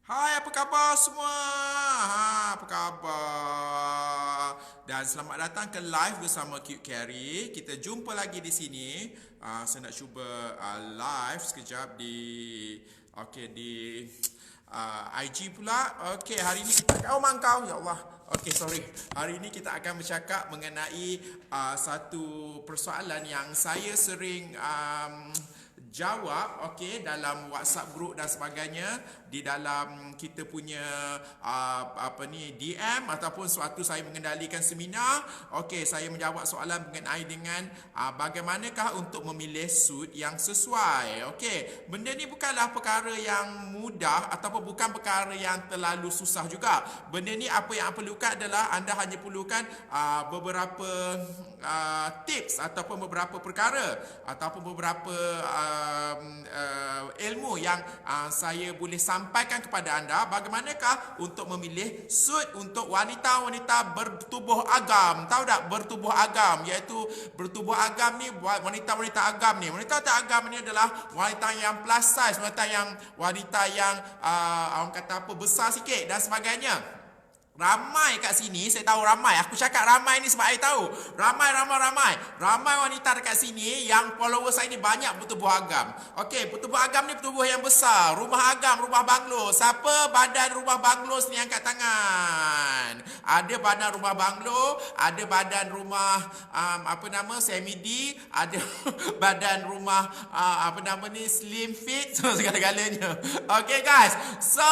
Hai, apa khabar semua? Apa khabar? Dan selamat datang ke live bersama Cute Carry. Kita jumpa lagi di sini. Saya nak cuba live sekejap di di IG pula. Okey, hari ini kita mangkau. Ya Allah. Okey, sorry. Hari ini kita akan bercakap mengenai satu persoalan yang saya sering jawab dalam WhatsApp group dan sebagainya, di dalam kita punya DM ataupun suatu saya mengendalikan seminar. Saya menjawab soalan mengenai dengan bagaimanakah untuk memilih suit yang sesuai. Benda ni bukanlah perkara yang mudah ataupun bukan perkara yang terlalu susah juga. Benda ni apa yang perlukan adalah anda hanya perlukan beberapa tips ataupun beberapa perkara ataupun beberapa ilmu yang saya boleh sampaikan kepada anda bagaimanakah untuk memilih suit untuk wanita-wanita bertubuh agam. Tahu tak bertubuh agam? Iaitu bertubuh agam ni, wanita-wanita agam ni. Wanita-wanita agam ni adalah wanita yang plus size, wanita yang orang kata apa, besar sikit dan sebagainya. Ramai kat sini, saya tahu ramai. Aku cakap ramai ni sebab saya tahu. Ramai wanita dekat sini yang follower saya ni banyak bertubuh agam. Bertubuh agam ni bertubuh yang besar. Rumah agam, rumah banglo. Siapa badan rumah banglo sini angkat tangan? Ada badan rumah banglo, ada badan rumah semi-D, ada badan rumah slim fit, segala-galanya. Guys. So,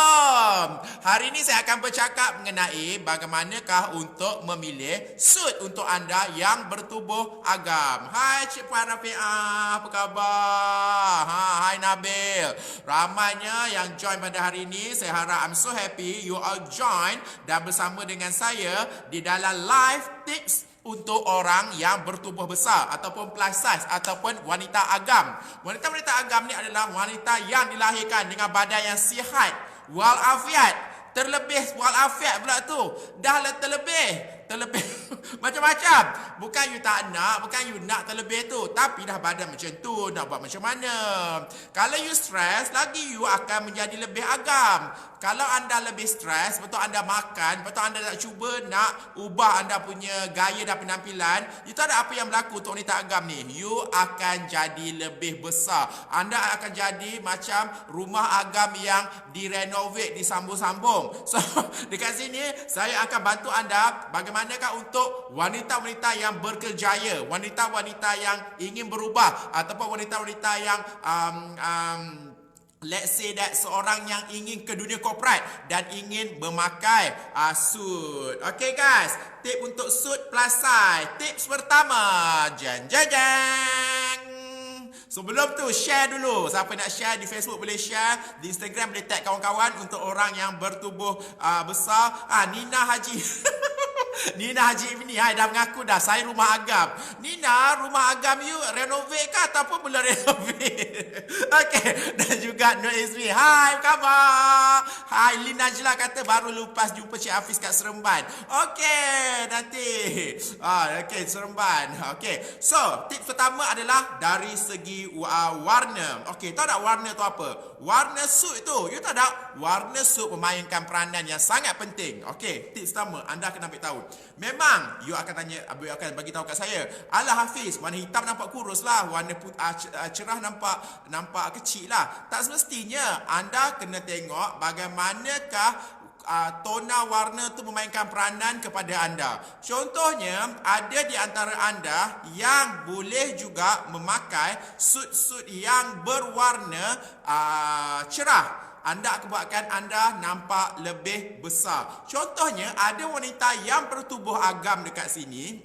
hari ni saya akan bercakap mengenai bagaimanakah untuk memilih suit untuk anda yang bertubuh agam. Hai Cik Puan Rafi'ah, apa khabar? Hai Nabil. Ramainya yang join pada hari ini. Saya harap I'm so happy you all join dan bersama dengan saya di dalam live tips untuk orang yang bertubuh besar ataupun plus size ataupun wanita agam. Wanita-wanita agam ni adalah wanita yang dilahirkan dengan badan yang sihat walafiat. Terlebih walafiat pula tu. Dah lah terlebih macam-macam. Bukan you tak nak, bukan you nak terlebih tu, tapi dah badan macam tu, nak buat macam mana? Kalau you stres, lagi you akan menjadi lebih agam. Kalau anda lebih stres, betul anda makan, betul anda nak cuba nak ubah anda punya gaya dan penampilan, itu ada apa yang berlaku untuk wanita agam ni? You akan jadi lebih besar. Anda akan jadi macam rumah agam yang direnovate, disambung-sambung. So, dekat sini saya akan bantu anda bagaimanakah untuk wanita-wanita yang berkerjaya, wanita-wanita yang ingin berubah ataupun wanita-wanita yang let's say that seorang yang ingin ke dunia korporat dan ingin memakai suit. Guys, tip untuk suit plus size. Tips pertama, jeng. Sebelum tu share dulu. Siapa nak share di Facebook boleh share, di Instagram boleh tag kawan-kawan untuk orang yang bertubuh besar. Nina Haji Nina Haji ini dah mengaku dah saya rumah agam. Nina, rumah agam you renovate ke ataupun belum renovate? Dan juga Nur Izmi. Hai, apa khabar? Hai, Lin Najla kata baru lepas jumpa Cik Hafiz kat Seremban. Nanti. Seremban. So, tips pertama adalah dari segi warna. Tahu tak warna tu apa? Warna suit tu. You tahu tak? Warna suit memainkan peranan yang sangat penting. Tips pertama, anda kena ambil tahu. Memang you akan tanya, you akan bagi tahu kat saya, alah Hafiz, warna hitam nampak kurus lah, warna cerah nampak kecil lah. Tak semestinya. Anda kena tengok bagaimanakah tona warna tu memainkan peranan kepada anda. Contohnya, ada di antara anda yang boleh juga memakai suit-suit yang berwarna cerah. Anda akan buatkan anda nampak lebih besar. Contohnya, ada wanita yang bertubuh agam dekat sini.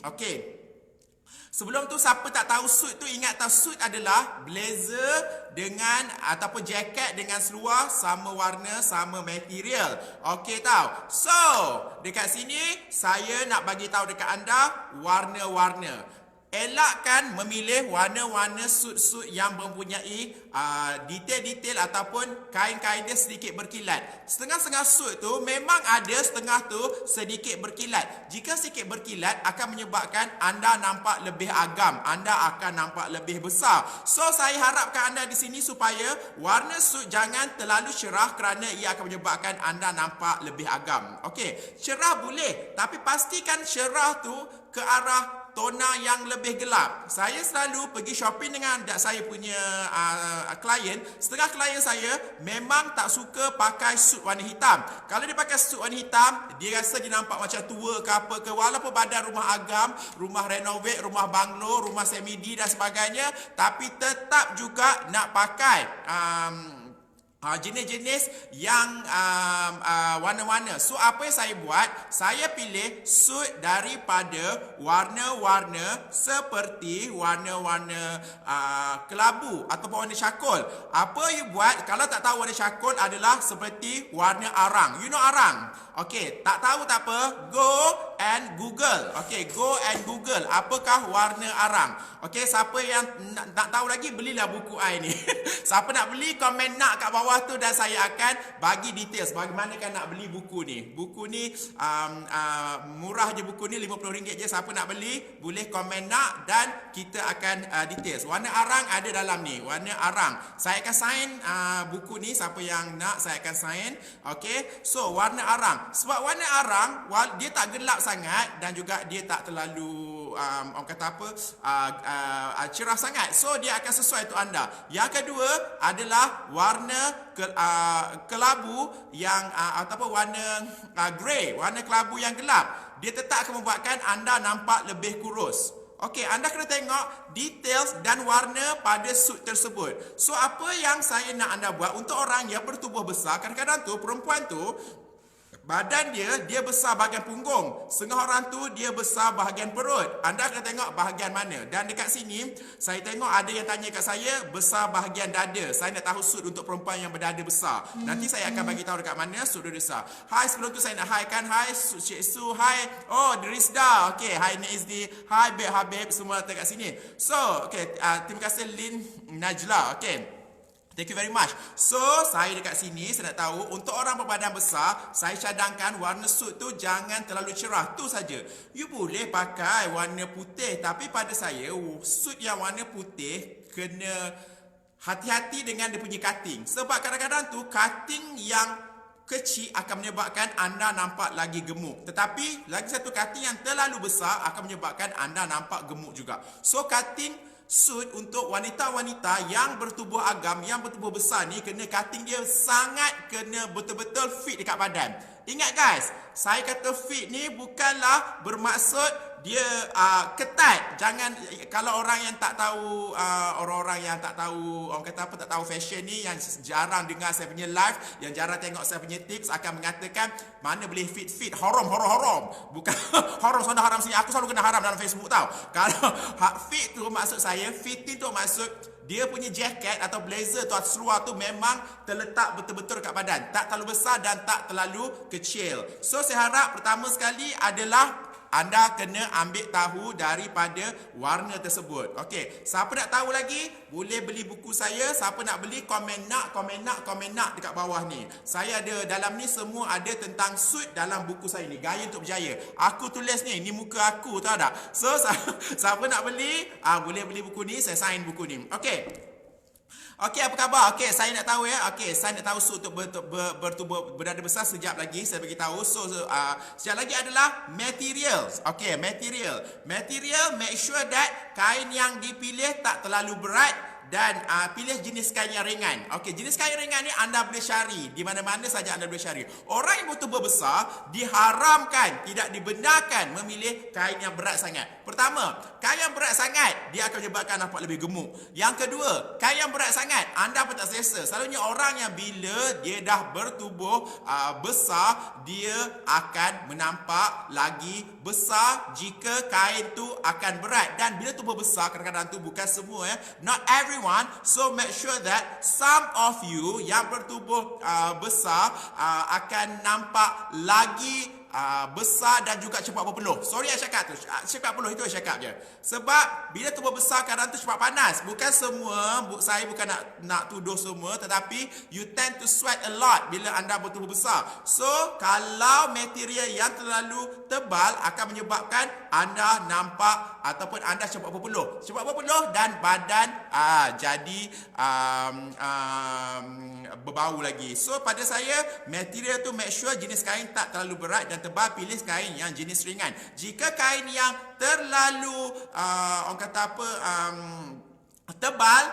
Sebelum tu, siapa tak tahu suit tu, ingat tak, suit adalah blazer dengan ataupun jaket dengan seluar sama warna, sama material. Tahu? So, dekat sini saya nak bagi tahu dekat anda warna-warna. elakkan memilih warna-warna suit-suit yang mempunyai detail-detail ataupun kain-kain dia sedikit berkilat. Setengah-setengah suit tu memang ada setengah tu sedikit berkilat. Jika sedikit berkilat akan menyebabkan anda nampak lebih agam, anda akan nampak lebih besar. So saya harapkan anda di sini supaya warna suit jangan terlalu cerah kerana ia akan menyebabkan anda nampak lebih agam. Okey, cerah boleh, tapi pastikan cerah tu ke arah tona yang lebih gelap. Saya selalu pergi shopping dengan saya punya klien. Setengah klien saya memang tak suka pakai suit warna hitam. Kalau dia pakai suit warna hitam, dia rasa dia nampak macam tua ke apa ke. Walaupun badan rumah agam, rumah renovate, rumah banglo, rumah semi-D dan sebagainya, tapi tetap juga nak pakai jenis-jenis yang warna-warna. So apa yang saya buat, saya pilih suit daripada warna-warna seperti warna-warna kelabu ataupun warna syakol. Apa you buat, kalau tak tahu warna syakol adalah seperti warna arang. You know arang? Okey, tak tahu tak apa, go and Google. Okey, go and Google apakah warna arang. Okey, siapa yang nak tahu lagi, belilah buku I ni. Siapa nak beli, komen nak kat bawah tu dan saya akan bagi details bagaimana kan nak beli buku ni. Buku ni murah je, buku ni RM50 je. Siapa nak beli, boleh komen nak dan kita akan details. Warna arang ada dalam ni, warna arang. Saya akan sign buku ni, siapa yang nak saya akan sign. Okey, so warna arang. Sebab warna arang dia tak gelap sangat dan juga dia tak terlalu orang kata apa cerah sangat. So dia akan sesuai untuk anda. Yang kedua adalah warna kelabu yang ataupun warna grey, warna kelabu yang gelap. Dia tetap akan membuatkan anda nampak lebih kurus. Okey, anda kena tengok details dan warna pada suit tersebut. So apa yang saya nak anda buat untuk orang yang bertubuh besar, kadang-kadang tu perempuan tu badan dia besar bahagian punggung. Setengah orang tu dia besar bahagian perut. Anda kena tengok bahagian mana. Dan dekat sini saya tengok ada yang tanya kat saya besar bahagian dada. Saya nak tahu suit untuk perempuan yang berdada besar. Nanti saya akan bagi tahu dekat mana suit dia besar. Hai, sebelum tu saya nak hai kan. Hai Cik Su, hai. Oh, Derisda. Okey, hai Nezdi. Hai Beb Habib, semua dekat sini. So, okey, terima kasih Lin Najla. Okey. Thank you very much. So, saya dekat sini, saya nak tahu, untuk orang berbadan besar, saya cadangkan warna suit tu jangan terlalu cerah. Tu saja. You boleh pakai warna putih, tapi pada saya, suit yang warna putih, kena hati-hati dengan dia punya cutting. Sebab kadang-kadang tu, cutting yang kecil akan menyebabkan anda nampak lagi gemuk. Tetapi, lagi satu cutting yang terlalu besar akan menyebabkan anda nampak gemuk juga. So, cutting suit untuk wanita-wanita yang bertubuh agam, yang bertubuh besar ni, kena cutting dia sangat kena betul-betul fit dekat badan. Ingat guys, saya kata fit ni bukanlah bermaksud dia ketat. Jangan, kalau orang yang tak tahu, orang-orang yang tak tahu, orang kata apa, tak tahu fashion ni, yang jarang dengar saya punya live, yang jarang tengok saya punya tips, akan mengatakan mana boleh fit haram. Bukan haram, sana haram sini. Aku selalu kena haram dalam Facebook tau. Kalau fit tu maksud saya, fitting tu maksud dia punya jaket atau blazer tu atau seluar tu memang terletak betul-betul dekat badan. Tak terlalu besar dan tak terlalu kecil. So saya harap pertama sekali adalah anda kena ambil tahu daripada warna tersebut. Okey, siapa nak tahu lagi, boleh beli buku saya. Siapa nak beli, komen nak dekat bawah ni. Saya ada dalam ni semua ada tentang suit dalam buku saya ni, Gaya Untuk Berjaya. Aku tulis ni muka aku, tahu tak? So siapa nak beli, boleh beli buku ni, saya sign buku ni. Okey. Okey, apa khabar? Okey, saya nak tahu ya. Okey, saya nak tahu suit untuk bertubuh berdada besar sekejap lagi saya bagi tahu. So, sekejap lagi adalah materials. Okey, material. Material, make sure that kain yang dipilih tak terlalu berat dan pilih jenis kain yang ringan. Okey, jenis kain ringan ni anda boleh cari di mana-mana saja anda boleh cari. Orang yang bertubuh besar diharamkan, tidak dibenarkan memilih kain yang berat sangat. Pertama, kain yang berat sangat dia akan menyebabkan nampak lebih gemuk. Yang kedua, kain yang berat sangat anda pun tak selesa. Selalunya orang yang bila dia dah bertubuh besar, dia akan menampak lagi besar jika kain tu akan berat. Dan bila tubuh besar, kadang-kadang tu bukan semua not everyone. So make sure that some of you yang bertubuh besar akan nampak lagi besar dan juga cepat berpeluh. Sorry saya cakap tu, cepat berpeluh itu saya cakap je. Sebab bila tubuh besar kadang tu cepat panas. Bukan semua, saya bukan nak tuduh semua, tetapi you tend to sweat a lot bila anda bertubuh besar. So kalau material yang terlalu tebal akan menyebabkan anda nampak ataupun anda cepat berpeluh. Cepat berpeluh dan badan jadi berbau lagi. So pada saya, material tu make sure jenis kain tak terlalu berat dan tebal, pilih kain yang jenis ringan. Jika kain yang terlalu orang kata apa tebal,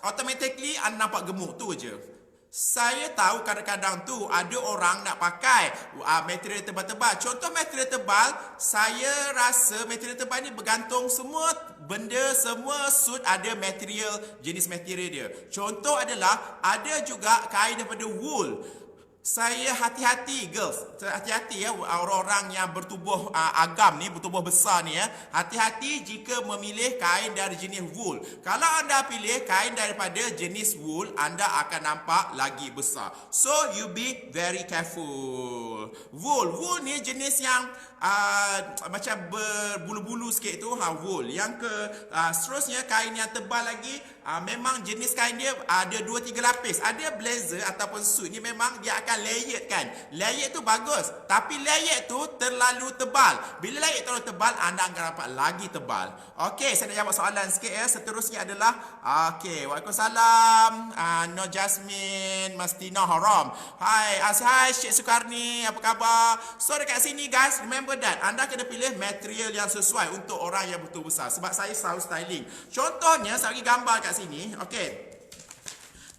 automatically anda nampak gemuk tu je. Saya tahu kadang-kadang tu ada orang nak pakai material tebal-tebal. Contoh material tebal, saya rasa material tebal ni bergantung semua benda, semua suit ada material, jenis material dia. Contoh adalah ada juga kain daripada wool. Saya hati-hati girls, hati-hati ya orang-orang yang bertubuh agam ni, bertubuh besar ni ya. Hati-hati jika memilih kain dari jenis wool. Kalau anda pilih kain daripada jenis wool, anda akan nampak lagi besar. So you be very careful. Wool ni jenis yang macam berbulu-bulu sikit tu, wool. Yang seterusnya kain yang tebal lagi, memang jenis kain dia ada 2-3 lapis. Ada blazer ataupun suit ni memang dia akan layered kan. Layered tu bagus, tapi layered tu terlalu tebal. Bila layered terlalu tebal, anda akan nampak lagi tebal. Okey, saya nak jawab soalan sikit ya. Seterusnya adalah okey, waalaikumsalam. No Jasmine Mastina Haram. Hai Syed Sukarni, apa khabar? So dekat sini guys, remember that anda kena pilih material yang sesuai untuk orang yang betul besar. Sebab saya selalu styling. Contohnya, saya bagi gambar kat sini. Okey.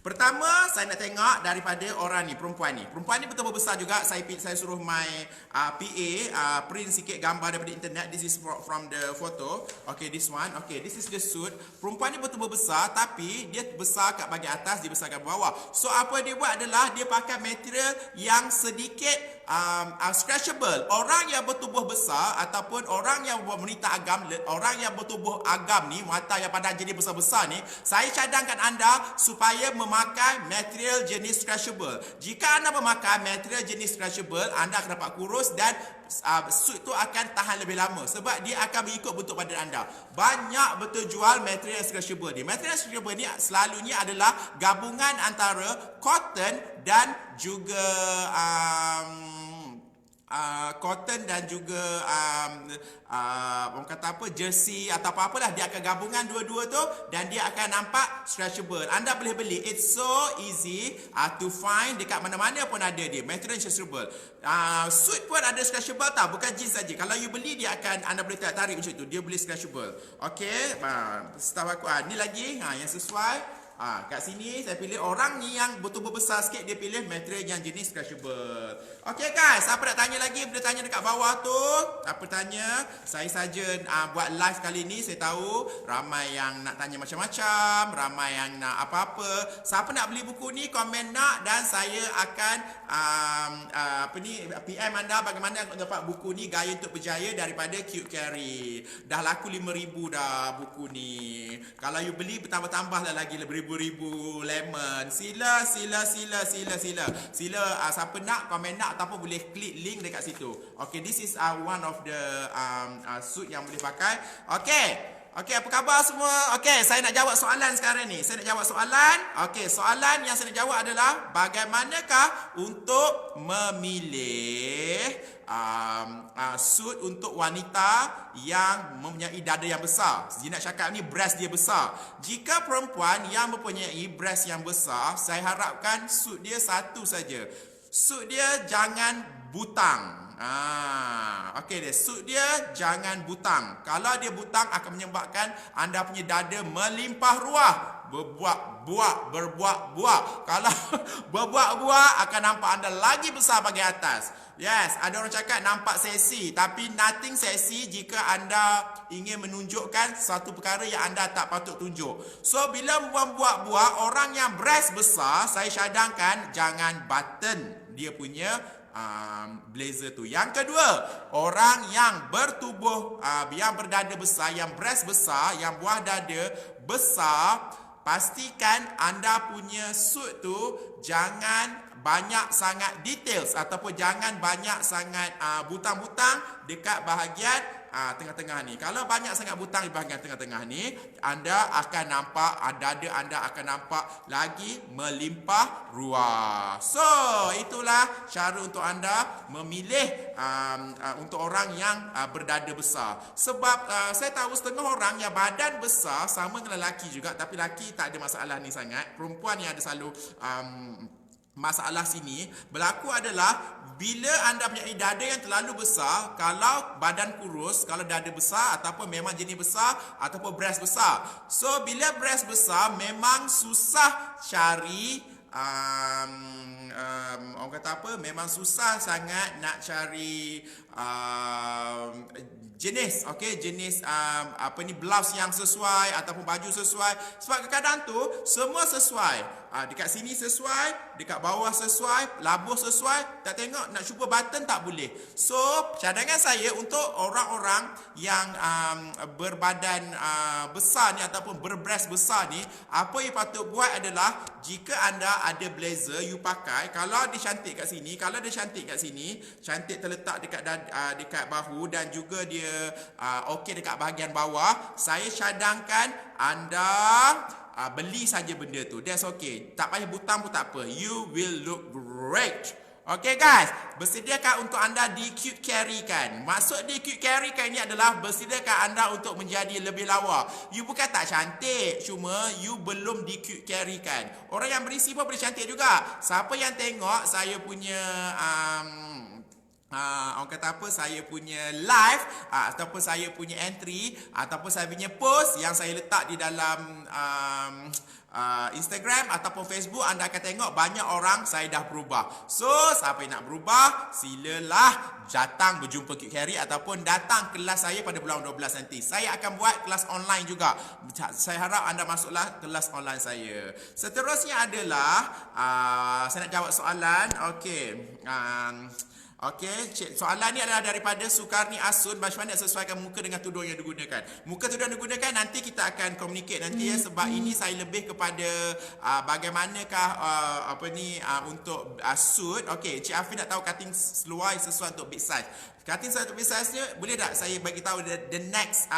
Pertama, saya nak tengok daripada orang ni, perempuan ni. Perempuan ni betul besar juga. Saya suruh my PA print sikit gambar daripada internet. This is from the photo. Okay, this one. Okay, this is the suit. Perempuan ni betul besar, tapi dia besar kat bahagian atas, dia besar kat bawah. So, apa dia buat adalah dia pakai material yang sedikit scratchable. Orang yang bertubuh besar ataupun orang yang wanita agam, orang yang bertubuh agam ni, wanita yang pada jenis besar-besar ni, saya cadangkan anda supaya memakai material jenis scratchable. Jika anda memakai material jenis scratchable, anda akan dapat kurus dan suit tu akan tahan lebih lama sebab dia akan mengikut bentuk badan anda. Banyak betul jual material scratchable ni. Material scratchable ni selalunya adalah gabungan antara cotton dan juga cotton dan juga orang kata apa, jersey atau apa-apalah, dia akan gabungan dua-dua tu dan dia akan nampak stretchable. Anda boleh beli, it's so easy to find, dekat mana-mana pun ada dia, material stretchable. Suit pun ada stretchable tau, bukan jeans saja. Kalau you beli, dia akan, anda boleh tarik macam tu, dia boleh stretchable. Okey, setahu aku ni lagi yang sesuai. Kat sini saya pilih orang ni yang betul-betul besar sikit, dia pilih material yang jenis scratchable. Okey guys, siapa nak tanya lagi, boleh tanya dekat bawah tu. Apa tanya? Saya saja buat live kali ni, saya tahu ramai yang nak tanya macam-macam, ramai yang nak apa-apa. Siapa nak beli buku ni, komen nak dan saya akan PM anda bagaimana nak dapat buku ni, Gaya Untuk Berjaya daripada Cute Carry. Dah laku 5,000 dah buku ni. Kalau you beli bertambah-tambah lah lagi beribu-ribu lemon. Sila siapa nak komen nak ataupun boleh klik link dekat situ. Okay, this is one of the suit yang boleh pakai. Okay, apa khabar semua? Okay, saya nak jawab soalan sekarang ni. Saya nak jawab soalan. Okay, soalan yang saya nak jawab adalah bagaimanakah untuk memilih suit untuk wanita yang mempunyai dada yang besar. Dia nak cakap ni breast dia besar. Jika perempuan yang mempunyai breast yang besar, saya harapkan suit dia satu saja. Suit dia jangan butang. Okey deh, suit dia jangan butang. Kalau dia butang akan menyebabkan anda punya dada melimpah ruah, berbuak-buak. Kalau berbuak-buak akan nampak anda lagi besar bahagian atas. Yes, ada orang cakap nampak seksi, tapi nothing seksi jika anda ingin menunjukkan satu perkara yang anda tak patut tunjuk. So bila membuat-buat, orang yang breast besar, saya cadangkan jangan button dia punya blazer tu. Yang kedua, orang yang bertubuh yang berdada besar, yang breast besar, yang buah dada besar, pastikan anda punya suit tu jangan banyak sangat details ataupun jangan banyak sangat butang-butang dekat bahagian tengah-tengah ni. Kalau banyak sangat butang di bahagian tengah-tengah ni, anda akan nampak dada anda akan nampak lagi melimpah ruah. So, itulah cara untuk anda memilih untuk orang yang berdada besar. Sebab saya tahu setengah orang yang badan besar sama dengan lelaki juga, tapi lelaki tak ada masalah ni sangat. Perempuan yang ada selalu masalah sini berlaku adalah bila anda punya dada yang terlalu besar, kalau badan kurus, kalau dada besar ataupun memang jenis besar ataupun breast besar. So bila breast besar memang susah cari orang kata apa, memang susah sangat nak cari jenis, okey, jenis blouse yang sesuai ataupun baju sesuai. Sebab kadang-kadang tu semua sesuai. Dekat sini sesuai, dekat bawah sesuai, labuh sesuai, tak tengok nak cuba button tak boleh. So, cadangan saya untuk orang-orang yang berbadan besar ni ataupun berbreast besar ni, apa yang patut buat adalah jika anda ada blazer you pakai, kalau dia cantik kat sini, kalau dia cantik kat sini, cantik terletak dekat bahu dan juga dia okey dekat bahagian bawah, saya cadangkan anda beli saja benda tu. That's okay. Tak payah butang pun tak apa. You will look great. Okay guys, bersediakah untuk anda di cute carry kan? Maksud di cute carry kan ni adalah bersediakah anda untuk menjadi lebih lawa. You bukan tak cantik, cuma you belum di cute carry kan. Orang yang berisi pun boleh cantik juga. Siapa yang tengok saya punya orang kata apa, saya punya live ataupun saya punya entry ataupun saya punya post yang saya letak di dalam Instagram ataupun Facebook, anda akan tengok banyak orang saya dah berubah. So, siapa yang nak berubah, silalah datang berjumpa Cute Carry ataupun datang kelas saya pada bulan 12 nanti. Saya akan buat kelas online juga. Saya harap anda masuklah kelas online saya. Seterusnya adalah saya nak jawab soalan. Okey. Okey, soalan ni adalah daripada Sukarni Asun. Macam mana nak sesuaikan muka dengan tudung yang digunakan? Muka tudung yang digunakan nanti kita akan communicate nanti ya, sebab ini saya lebih kepada bagaimanakah untuk suit. Okey, Cik Afi nak tahu cutting seluar sesuai untuk big size. Cutting sesuai untuk big size ni boleh tak saya bagi tahu the next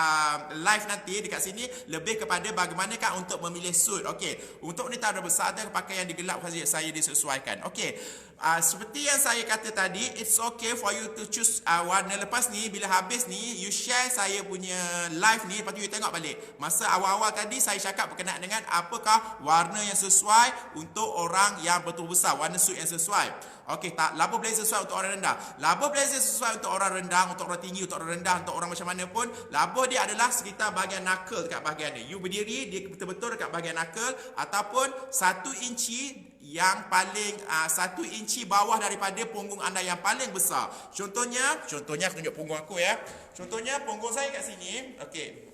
live nanti dekat sini lebih kepada bagaimanakah untuk memilih suit. Okey, untuk wanita besar ada pakaian digelap saja saya disesuaikan. Okey. Seperti yang saya kata tadi, it's okay for you to choose warna. Lepas ni, bila habis ni, you share saya punya live ni, lepas tu you tengok balik. Masa awal-awal tadi, saya cakap berkenaan dengan apakah warna yang sesuai untuk orang yang betul besar, warna suit yang sesuai. Okey, tak, labuh blazer sesuai untuk orang rendah. Labuh blazer sesuai untuk orang rendah, untuk orang tinggi, untuk orang rendah, untuk orang macam mana pun. Labuh dia adalah sekitar bahagian knuckle dekat bahagian ni. You berdiri, dia betul-betul dekat bahagian knuckle, ataupun 1 inci yang paling 1 inci bawah daripada punggung anda yang paling besar. Contohnya aku tunjuk punggung aku ya. Contohnya punggung saya kat sini. Okey.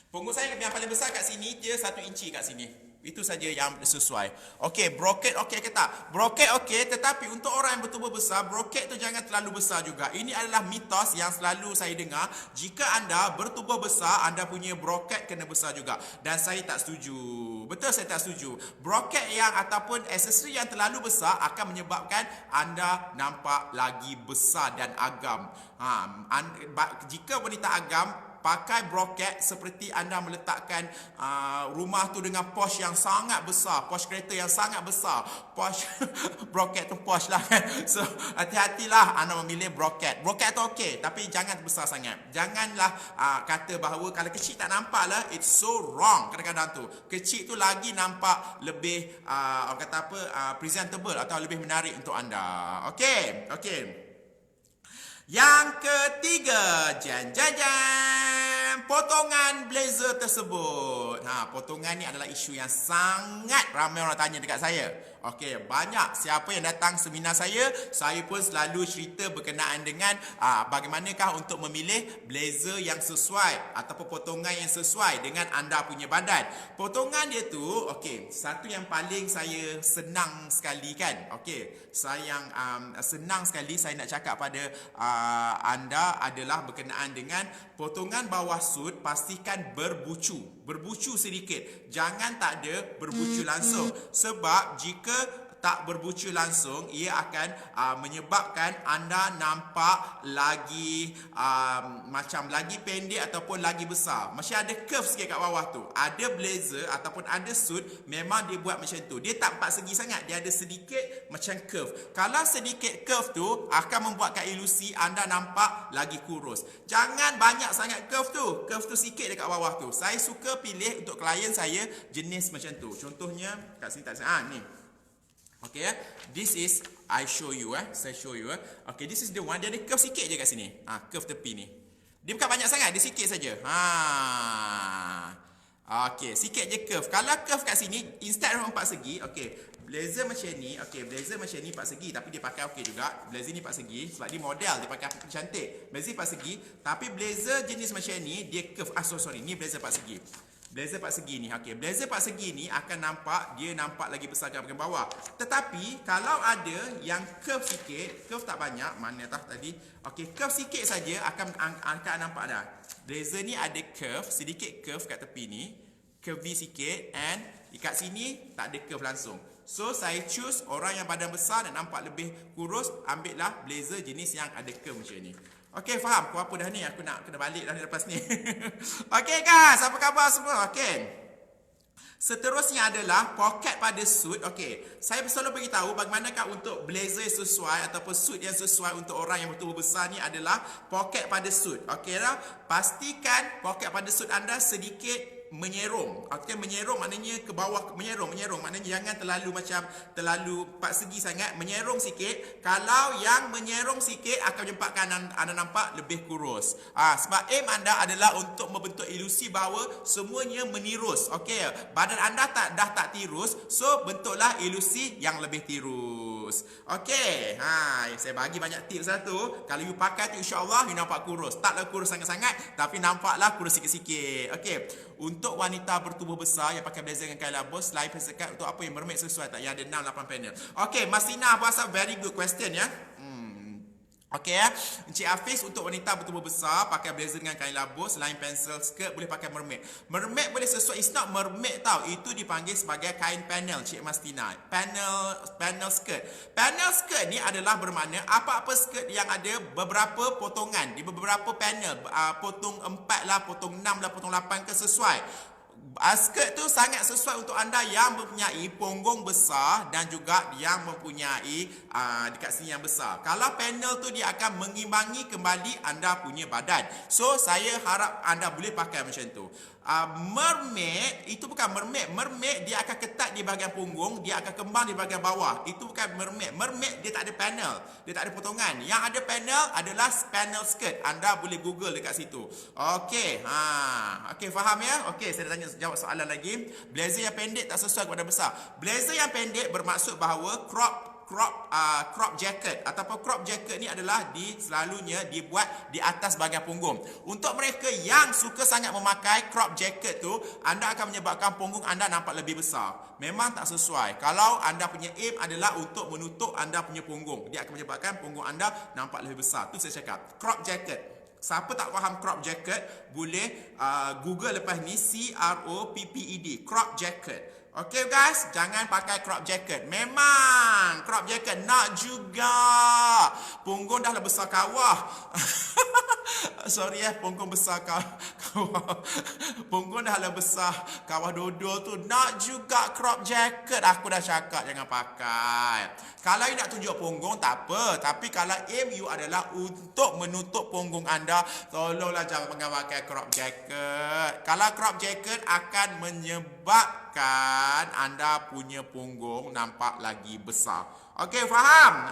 Punggung saya yang paling besar kat sini, dia 1 inci kat sini. Itu saja yang sesuai. Okey, broket okey ke tak? Broket okey, tetapi untuk orang yang betul-betul besar, broket tu jangan terlalu besar juga. Ini adalah mitos yang selalu saya dengar. Jika anda bertubuh besar, anda punya broket kena besar juga. Dan saya tak setuju. Betul, saya tak setuju. Broket yang ataupun aksesori yang terlalu besar akan menyebabkan anda nampak lagi besar dan agam. Jika wanita agam, pakai broket seperti anda meletakkan rumah tu dengan Porsche yang sangat besar, Porsche kereta yang sangat besar, Porsche broket tu Porsche lah kan. So hati-hatilah anda memilih broket. Broket tu okey, tapi jangan besar sangat. Janganlah kata bahawa kalau kecil tak nampak lah, it's so wrong. Kadang-kadang tu kecil tu lagi nampak lebih orang kata apa, presentable atau lebih menarik untuk anda. Okey, okey. Yang ketiga, potongan blazer tersebut. Potongan ni adalah isu yang sangat ramai orang tanya dekat saya. Okey, banyak siapa yang datang seminar saya pun selalu cerita berkenaan dengan bagaimanakah untuk memilih blazer yang sesuai ataupun potongan yang sesuai dengan anda punya badan. Potongan dia tu, okey, satu yang paling saya senang sekali kan. Okey, saya yang senang sekali saya nak cakap pada anda adalah berkenaan dengan potongan bawah suit, pastikan berbucu sedikit. Jangan tak ada berbucu langsung. Sebab jika tak berbucu langsung, ia akan menyebabkan anda nampak lagi macam lagi pendek ataupun lagi besar. Masih ada curve sikit kat bawah tu. Ada blazer ataupun ada suit memang dia buat macam tu. Dia tak empat segi sangat, dia ada sedikit macam curve. Kalau sedikit curve tu akan membuatkan ilusi anda nampak lagi kurus. Jangan banyak sangat curve tu. Curve tu sikit dekat bawah tu. Saya suka pilih untuk klien saya jenis macam tu. Contohnya kat sini tak ni. Okay, this is I show you saya show you Okay, this is the one, dia ada curve sikit je kat sini. Curve tepi ni. Dia bukan banyak sangat, dia sikit saja. Okay, sikit je curve. Kalau curve kat sini instead of 4 segi, okay, blazer macam ni, okay, blazer macam ni 4 segi tapi dia pakai okey juga. Blazer ni 4 segi sebab dia model, dia pakai cantik. Blazer 4 segi, tapi blazer jenis macam ni dia curve. Sorry, ni blazer 4 segi. Blazer 4 segi ni, okey, blazer 4 segi ni akan nampak dia nampak lagi besar kat bahagian bawah. Tetapi kalau ada yang curve sikit, curve tak banyak, mana tadi? Okey, curve sikit saja akan nampak dah. Blazer ni ada curve, sedikit curve kat tepi ni, curvy sikit, and dekat sini tak ada curve langsung. So saya choose orang yang badan besar dan nampak lebih kurus, ambillah blazer jenis yang ada curve macam ni. Okey, faham? Kau apa dah ni? Aku nak kena balik dah lepas ni. Okey guys, apa khabar semua? Okey. Seterusnya adalah poket pada suit. Okey, saya selalu beritahu bagaimanakah untuk blazer yang sesuai ataupun suit yang sesuai untuk orang yang bertubuh besar ni adalah poket pada suit. Okey dah? Pastikan poket pada suit anda sedikit menyerong. Okey, menyerong maknanya ke bawah, menyerong maknanya jangan terlalu 4 segi sangat, menyerong sikit. Kalau yang menyerong sikit akan menyebabkan anda nampak lebih kurus. Sebab aim anda adalah untuk membentuk ilusi bahawa semuanya menirus. Okey, badan anda dah tak tirus, so bentuklah ilusi yang lebih tirus. Okey, saya bagi banyak tips satu. Kalau you pakai tu insya-Allah you nampak kurus. Taklah kurus sangat-sangat, tapi nampaklah kurus sikit-sikit. Okey. Untuk wanita bertubuh besar yang pakai blazer dengan kain labus, selain sekat untuk apa yang mermaid sesuai tak? Yang ada 6-8 panel. Okey, Mas Tina Abasa, very good question ya. Okey ya. Encik Hafiz, untuk wanita bertubuh besar pakai blazer dengan kain labus, selain pencil skirt boleh pakai mermaid. Mermaid boleh sesuai, it's not mermaid tau. Itu dipanggil sebagai kain panel, Cik Mas Tina. Panel skirt. Panel skirt ni adalah bermakna apa-apa skirt yang ada beberapa potongan, di beberapa panel, potong 4 lah, potong 6 lah, potong 8 ke sesuai. Skirt tu sangat sesuai untuk anda yang mempunyai punggung besar dan juga yang mempunyai dekat sini yang besar. Kalau panel tu dia akan mengimbangi kembali anda punya badan. So saya harap anda boleh pakai macam tu. Mermaid itu bukan mermaid. Mermaid dia akan ketat di bahagian punggung, dia akan kembang di bahagian bawah. Itu bukan mermaid. Mermaid dia tak ada panel, dia tak ada potongan. Yang ada panel adalah panel skirt. Anda boleh Google dekat situ. Okey, okey, faham ya? Okey, saya tanya jawab soalan lagi. Blazer yang pendek tak sesuai kepada besar. Blazer yang pendek bermaksud bahawa crop jacket ataupun crop jacket ni adalah selalunya dibuat di atas bahagian punggung. Untuk mereka yang suka sangat memakai crop jacket tu, anda akan menyebabkan punggung anda nampak lebih besar. Memang tak sesuai. Kalau anda punya aim adalah untuk menutup anda punya punggung, dia akan menyebabkan punggung anda nampak lebih besar. Tu saya cakap, crop jacket. Siapa tak faham crop jacket, boleh Google lepas ni, CROPPED, crop jacket. Okay guys, jangan pakai crop jacket. Memang crop jacket nak juga. Punggung dah besar kawah. Sorry punggung besar kawah. Punggung dah besar kawah dodol tu. Nak juga crop jacket. Aku dah cakap jangan pakai. Kalau you nak tunjuk punggung tak apa, tapi kalau aim you adalah untuk menutup punggung anda, tolonglah jangan pakai crop jacket. Kalau crop jacket akan menyebabkan anda punya punggung nampak lagi besar. Okey, faham?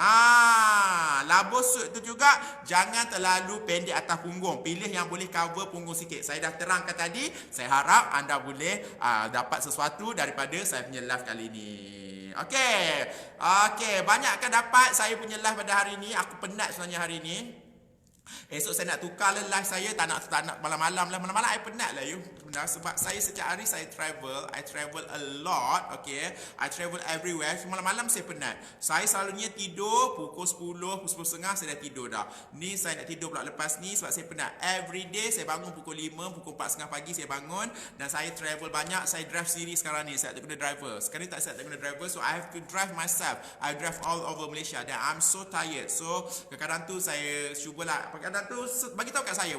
Labus suit tu juga jangan terlalu pendek atas punggung. Pilih yang boleh cover punggung sikit. Saya dah terangkan tadi. Saya harap anda boleh dapat sesuatu daripada saya punya live kali ini. Okey. Okey, banyakkan dapat saya punya live pada hari ini. Aku penat sebenarnya hari ini. Esok saya nak tukar live saya. Tak nak malam-malam lah. Malam-malam saya penat lah you. sebenar sebab saya setiap hari saya I travel a lot, okay. I travel everywhere. Malam-malam saya penat. Saya selalunya tidur pukul 10, pukul 10.30 saya dah tidur dah. Ni saya nak tidur pula lepas ni sebab saya penat. Every day saya bangun pukul 5, pukul 4.30 pagi saya bangun dan saya travel banyak. Saya drive sendiri sekarang ni. Saya tak guna driver. Sekarang ni saya tak guna driver, so I have to drive myself. I drive all over Malaysia dan I'm so tired. So kadang-kadang tu saya cubalah. Kadang-kadang tu bagi tahu kat saya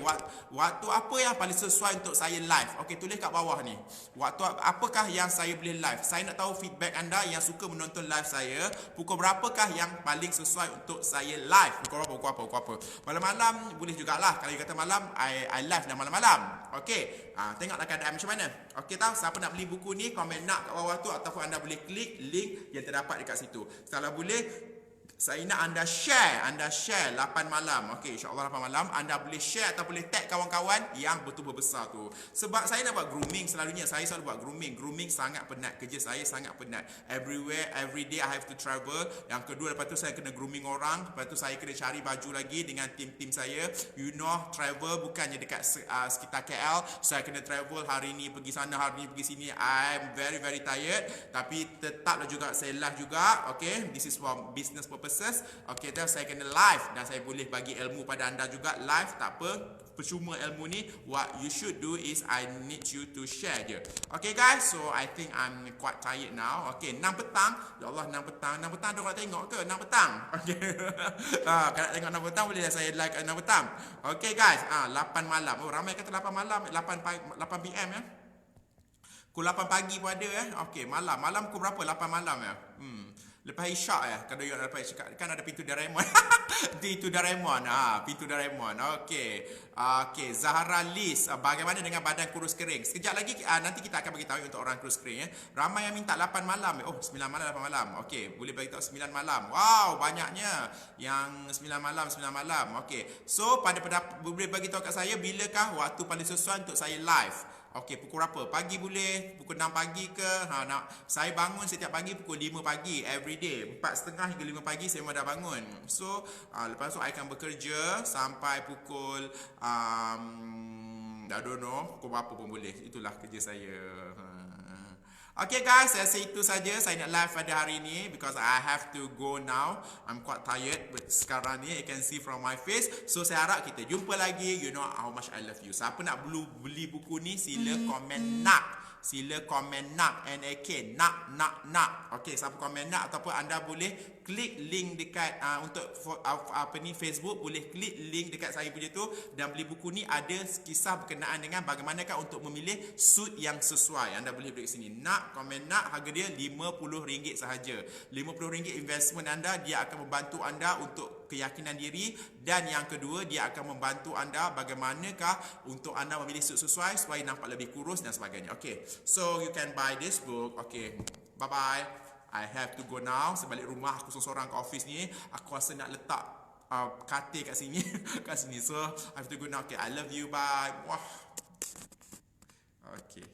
waktu apa yang paling sesuai untuk saya live. Okey, tulis kat bawah ni. Waktu apakah yang saya boleh live? Saya nak tahu feedback anda yang suka menonton live saya. Pukul berapakah yang paling sesuai untuk saya live? Pukul apa? Malam-malam boleh jugalah. Kalau you kata malam, I live dah malam-malam. Okey. Tengoklah keadaan macam mana. Okey tahu, siapa nak beli buku ni, komen nak kat bawah tu ataupun anda boleh klik link yang terdapat dekat situ. Kalau boleh, saya nak anda share 8 malam. Okey, insya-Allah 8 malam anda boleh share atau boleh tag kawan-kawan yang bertubuh besar tu. Sebab saya nak buat grooming selalunya. Saya selalu buat grooming. Grooming sangat penat. Kerja saya sangat penat. Everywhere, every day I have to travel. Yang kedua, lepas tu saya kena grooming orang. Lepas tu saya kena cari baju lagi dengan tim-tim saya. You know, travel bukannya dekat sekitar KL. Saya kena travel hari ni pergi sana, hari ni pergi sini. I'm very very tired. Tapi tetaplah juga saya live juga. Okay, this is for business purpose. Okay, saya kena live dan saya boleh bagi ilmu pada anda juga live, tak apa, percuma ilmu ni. What you should do is I need you to share je. Okay guys, so I think I'm quite tired now. Okay, 6 petang. Ya Allah, 6 petang ada orang tengok ke 6 petang? Okay. Kalau nak tengok 6 petang boleh saya like 6 petang. Okay guys, 8 malam. Oh, ramai kata 8 malam, 8 PM ya. Pukul 8 pagi pun ada Okay, malam pukul berapa? 8 malam ya. Lepas isyak kalau you nak lepas isyak kan ada pintu Doraemon. Pintu Doraemon. Okey, Zahra Liz, bagaimana dengan badan kurus kering? Sekejap lagi nanti kita akan bagi tahu untuk orang kurus kering Ramai yang minta 8 malam. 9 malam 8 malam. Okey, boleh bagi tahu 9 malam. Wow, banyaknya yang 9 malam. Okey. So boleh bagi tahu kat saya bilakah waktu paling sesuai untuk saya live? Okey, pukul berapa? Pagi boleh, pukul 6 pagi ke? Saya bangun setiap pagi pukul 5 pagi every day. 4.30 hingga 5 pagi saya memang dah bangun. So, lepas tu I akan bekerja sampai pukul I don't know, pukul berapa pun boleh. Itulah kerja saya. Okay guys, saya rasa itu saja saya nak live pada hari ini because I have to go now. I'm quite tired but sekarang ni you can see from my face. So saya harap kita jumpa lagi. You know how much I love you. Siapa nak beli buku ni sila komen nak. NAK nak. Okey, siapa komen nak ataupun anda boleh klik link dekat untuk Facebook, boleh klik link dekat saya punya tu dan beli buku ni. Ada kisah berkenaan dengan bagaimanakah untuk memilih suit yang sesuai. Anda boleh beli kat sini. Komen nak, harga dia RM50 sahaja. RM50 investment anda, dia akan membantu anda untuk keyakinan diri, dan yang kedua dia akan membantu anda bagaimanakah untuk anda memilih suit sesuai supaya nampak lebih kurus dan sebagainya. Okay, so you can buy this book. Okay, bye bye. I have to go now. Sebalik rumah aku seorang ke office ni, aku rasa nak letak katil kat sini. Kat sini. So I have to go now. Okay, I love you. Bye. Wah. Okay.